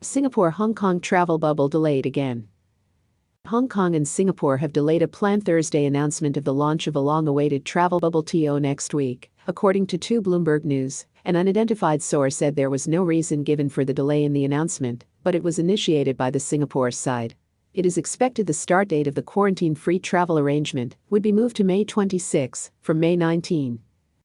Singapore-Hong Kong travel bubble delayed again. Hong Kong and Singapore have delayed a planned Thursday announcement of the launch of a long-awaited travel bubble TO next week, according to Bloomberg News. An unidentified source said there was no reason given for the delay in the announcement, but it was initiated by the Singapore side. It is expected the start date of the quarantine-free travel arrangement would be moved to May 26 from May 19.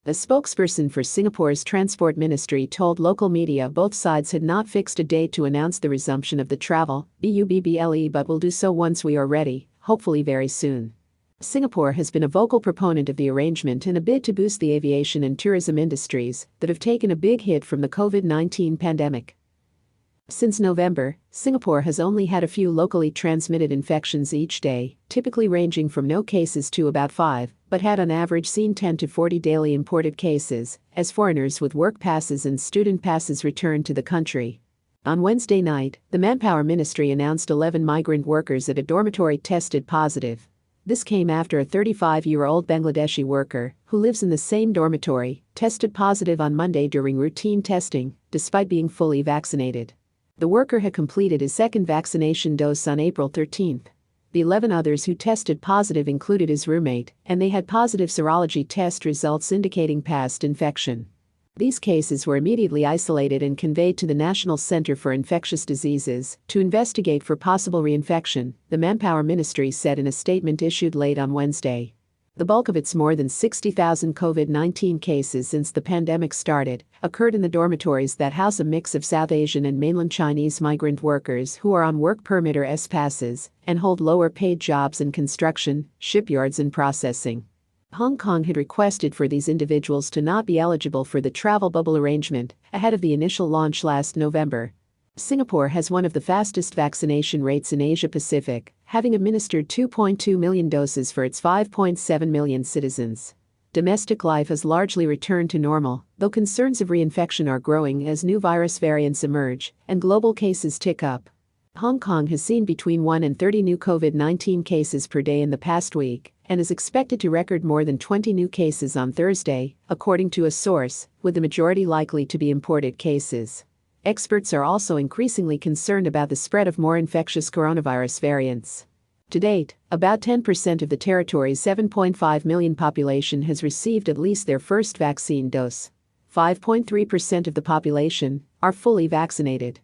A spokesperson for Singapore's Transport Ministry told local media both sides had not fixed a date to announce the resumption of the travel bubble, but will do so once we are ready, hopefully very soon. Singapore has been a vocal proponent of the arrangement in a bid to boost the aviation and tourism industries that have taken a big hit from the COVID-19 pandemic. Since November, Singapore has only had a few locally transmitted infections each day, typically ranging from no cases to about 5, but had on average seen 10 to 40 daily imported cases, as foreigners with work passes and student passes returned to the country. On Wednesday night, the Manpower Ministry announced 11 migrant workers at a dormitory tested positive. This came after a 35-year-old Bangladeshi worker, who lives in the same dormitory, tested positive on Monday during routine testing, despite being fully vaccinated. The worker had completed his second vaccination dose on April 13. The 11 others who tested positive included his roommate, and they had positive serology test results indicating past infection. These cases were immediately isolated and conveyed to the National Center for Infectious Diseases to investigate for possible reinfection, the Manpower Ministry said in a statement issued late on Wednesday. The bulk of its more than 60,000 COVID-19 cases since the pandemic started occurred in the dormitories that house a mix of South Asian and mainland Chinese migrant workers who are on work permit or S passes and hold lower paid jobs in construction, shipyards and processing. Hong Kong had requested for these individuals to not be eligible for the travel bubble arrangement ahead of the initial launch last November. Singapore has one of the fastest vaccination rates in Asia-Pacific, having administered 2.2 million doses for its 5.7 million citizens. Domestic life has largely returned to normal, though concerns of reinfection are growing as new virus variants emerge and global cases tick up. Hong Kong has seen between 1 and 30 new COVID-19 cases per day in the past week and is expected to record more than 20 new cases on Thursday, according to a source, with the majority likely to be imported cases. Experts are also increasingly concerned about the spread of more infectious coronavirus variants. To date, about 10% of the territory's 7.5 million population has received at least their first vaccine dose. 5.3% of the population are fully vaccinated.